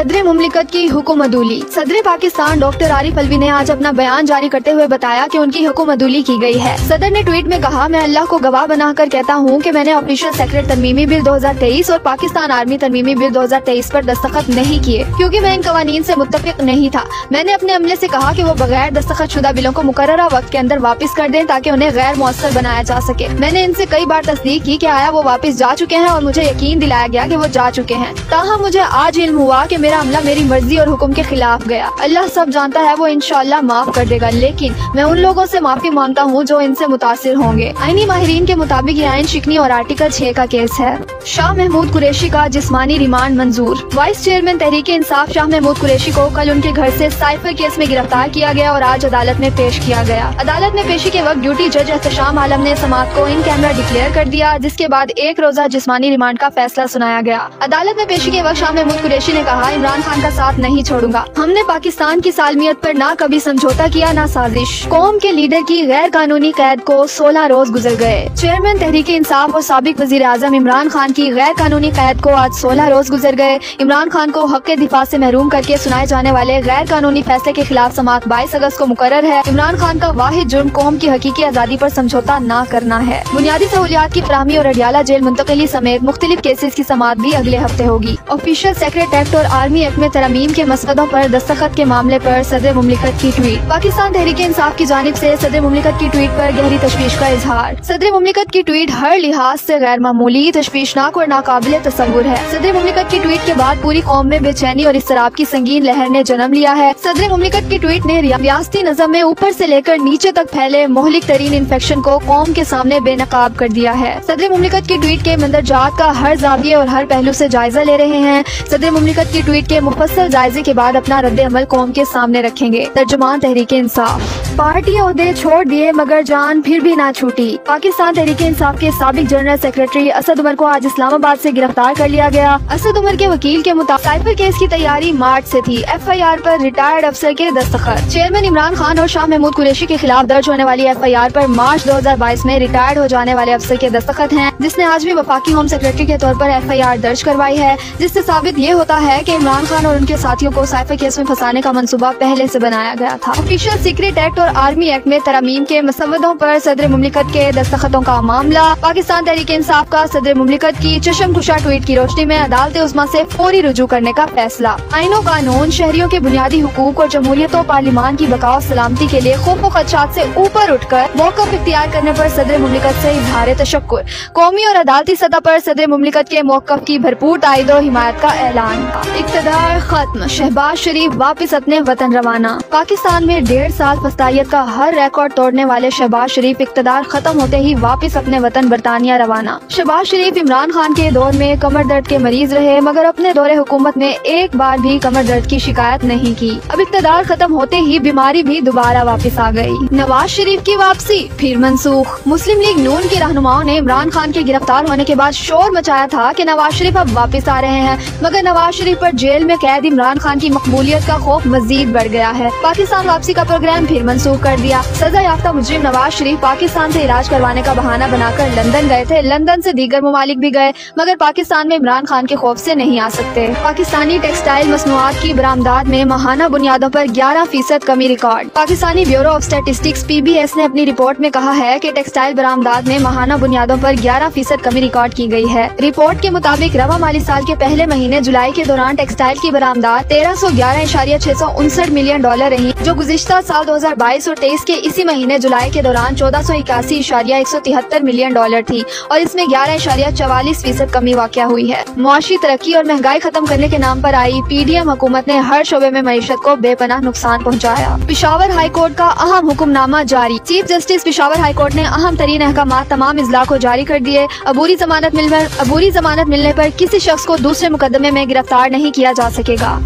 सदर मुमलिकत की हुकुम अदूली। सदर पाकिस्तान डॉक्टर आरिफ अलवी ने आज अपना बयान जारी करते हुए बताया कि उनकी हुकुम अदूली की गई है। सदर ने ट्वीट में कहा, मैं अल्लाह को गवाह बनाकर कहता हूँ कि मैंने ऑफिशियल सेक्रेट तरमीमी बिल 2023 और पाकिस्तान आर्मी तरमीमी बिल 2023 पर दस्तखत नहीं किए, क्योंकि मैं इन कवानीन से मुत्तफिक नहीं था। मैंने अपने अमले से कहा कि वो बगैर दस्तखत शुदा बिलों को मुकर्ररा वक्त के अंदर वापस कर दें ताकि उन्हें गैर मौसर बनाया जा सके। मैंने इनसे कई बार तस्दीक की कि आया वो वापस जा चुके हैं और मुझे यकीन दिलाया गया कि वो जा चुके हैं। ताहम मुझे आज इल्म हुआ कि मेरा अमला मेरी मर्जी और हुक्म के खिलाफ गया। अल्लाह सब जानता है, वो इंशाअल्लाह माफ कर देगा, लेकिन मैं उन लोगों से माफी मांगता हूँ जो इनसे मुतासिर होंगे। आईनी माहिरीन के मुताबिक ये आइन शिकनी और आर्टिकल 6 का केस है। शाह महमूद कुरैशी का जिस्मानी रिमांड मंजूर। वाइस चेयरमैन तहरीक इंसाफ शाह महमूद कुरैशी को कल उनके घर से साइफर केस में गिरफ्तार किया गया और आज अदालत में पेश किया गया। अदालत में पेशी के वक्त ड्यूटी जज एहतशाम आलम ने समाअत को इन कैमरा डिक्लेयर कर दिया, जिसके बाद 1 रोजा जिस्मानी रिमांड का फैसला सुनाया गया। अदालत में पेशी के वक्त शाह महमूद कुरैशी ने कहा, इमरान खान का साथ नहीं छोड़ूंगा। हमने पाकिस्तान की सालमियत पर ना कभी समझौता किया ना साजिश। कौम के लीडर की गैर कानूनी कैद को 16 रोज गुजर गए। चेयरमैन तहरीक इंसाफ और साबिक वजीर आजम इमरान खान की गैर कानूनी कैद को आज 16 रोज गुजर गए। इमरान खान को हक के दिफा से महरूम करके सुनाए जाने वाले गैर कानूनी फैसले के खिलाफ समाअत 22 अगस्त को मुकर्रर है। इमरान खान का वाहिद जुर्म कौम की हकीकी आजादी पर समझौता न करना है। बुनियादी सहूलियात की फराहमी और अडियाला जेल मुंतकिली समेत मुख्तलिफ केसेस की समाअत भी अगले हफ्ते होगी। ऑफिशियल सेक्रेट एक्ट और आर्मी एक्ट में तरमीम के मसवदों पर दस्तखत के मामले पर सदर मुमलिकत की ट्वीट। पाकिस्तान तहरीक इंसाफ की जानिब से सदर मुमलिकत की ट्वीट पर गहरी तशवीश का इजहार। सदर मुमलिकत की ट्वीट हर लिहाज से गैर मामूली, तशवीशनाक और नाकाबिले तसव्वुर है। सदर मुमलिकत की ट्वीट के बाद पूरी कौम में बेचैनी और इसराब की संगीन लहर ने जन्म लिया है। सदर मुमलिकत की ट्वीट ने रियासती निज़ाम में ऊपर से लेकर नीचे तक फैले मुहलिक तरीन इन्फेक्शन को कौम के सामने बेनकाब कर दिया है। सदर मुमलिकत की ट्वीट के मंदरजात का हर जाविये और हर पहलू से जायजा ले रहे हैं। सदर मुमलिकत की ट्वीट के मुफस्सल जायजे के बाद अपना रद्द अमल कौम के सामने रखेंगे। तर्जुमान तहरीक इंसाफ। पार्टी ओहदे छोड़ दिए मगर जान फिर भी ना छूटी। पाकिस्तान तहरीक इंसाफ के साबिक जनरल सेक्रेटरी असद उमर को आज इस्लामाबाद से गिरफ्तार कर लिया गया। असद उमर के वकील के मुताबिक साइफर केस की तैयारी मार्च से थी। FIR पर रिटायर्ड अफसर के दस्तखत। चेयरमैन इमरान खान और शाह महमूद कुरैशी के खिलाफ दर्ज होने वाली FIR पर मार्च 2022 में रिटायर्ड हो जाने वाले अफसर के दस्तखत हैं, जिसने आज भी वफाकी होम सेक्रेटरी के तौर पर FIR दर्ज करवाई है, जिससे साबित ये होता है कि इमरान खान और उनके साथियों को साइफर केस में फंसाने का मंसूबा पहले से बनाया गया था। ऑफिशियल सीक्रेट एक्ट और आर्मी एक्ट में तरमीम के मसवदों पर सदर मुमलिकत के दस्तखतों का मामला। पाकिस्तान तहरीक इंसाफ का सदर मुमलिकत की चशमकुशा ट्वीट की रोशनी में अदालत उस्मा से फौरी रुजू करने का फैसला। आईनो कानून शहरियों के बुनियादी हुकूक और जमहूरियत और पार्लिमान की बका और सलामती के लिए खौफ और खदशात से ऊपर उठकर मौक़िफ़ इख्तियार करने पर सदर मुमलिकत से इज़हार तशक्कुर। कौमी और अदालती सतह पर सदर मुमलिकत के मौक़िफ़ की भरपूर तायद और हिमायत का ऐलान। इक़्तिदार खत्म, शहबाज शरीफ वापस अपने वतन रवाना। पाकिस्तान में 1.5 साल फस्तायत का हर रिकॉर्ड तोड़ने वाले शहबाज शरीफ इक़्तिदार खत्म होते ही वापस अपने वतन बरतानिया रवाना। शहबाज शरीफ इमरान खान के दौर में कमर दर्द के मरीज रहे, मगर अपने दौरे हुकूमत में एक बार भी कमर दर्द की शिकायत नहीं की। अब इक़्तिदार खत्म होते ही बीमारी भी दोबारा वापस आ गई। नवाज शरीफ की वापसी फिर मनसूख। मुस्लिम लीग नून के रहनुमाओं ने इमरान खान के गिरफ्तार होने के बाद शोर मचाया था कि नवाज शरीफ अब वापस आ रहे हैं, मगर नवाज शरीफ पर जेल में कैद इमरान खान की मकबूलियत का खौफ मजीद बढ़ गया है। पाकिस्तान वापसी का प्रोग्राम फिर मनसूख कर दिया। सजा याफ्ता मुजरिम नवाज शरीफ पाकिस्तान से इलाज करवाने का बहाना बनाकर लंदन गए थे। लंदन से दीगर ममालिक भी गए, मगर पाकिस्तान में इमरान खान के खौफ से नहीं आ सकते। पाकिस्तानी टेक्सटाइल मसनूआत की बरामदात में माहाना बुनियादों पर 11% कमी record. Pakistani bureau of statistics PBS ने अपनी रिपोर्ट में कहा है कि टेक्सटाइल बरामदात में माहाना बुनियादों पर 11% कमी रिकॉर्ड की गई है। रिपोर्ट के मुताबिक रवा माली साल के पहले महीने जुलाई के दौरान टेक्सटाइल की बरामदात 1311.669 मिलियन डॉलर रही, जो गुज़िश्ता साल 2022 और 23 के इसी महीने जुलाई के दौरान 1481.173 मिलियन डॉलर थी, और इसमें 11.44% कमी वाक़या हुई है। मुआशी तरक्की और महंगाई खत्म करने के नाम पर आई PDM हुकूमत ने हर शोबे में मईशत को बेपनाह नुकसान पहुँचाया। पिशावर हाई कोर्ट का अहम हुक्मनामा जारी। Chief justice Peshawar high court ने अहम तरीन अहकामात तमाम इजला को जारी कर दिए। अबूरी जमानत मिलने पर किसी शख्स को दूसरे मुकदमे में गिरफ्तार नहीं किया जा सकेगा।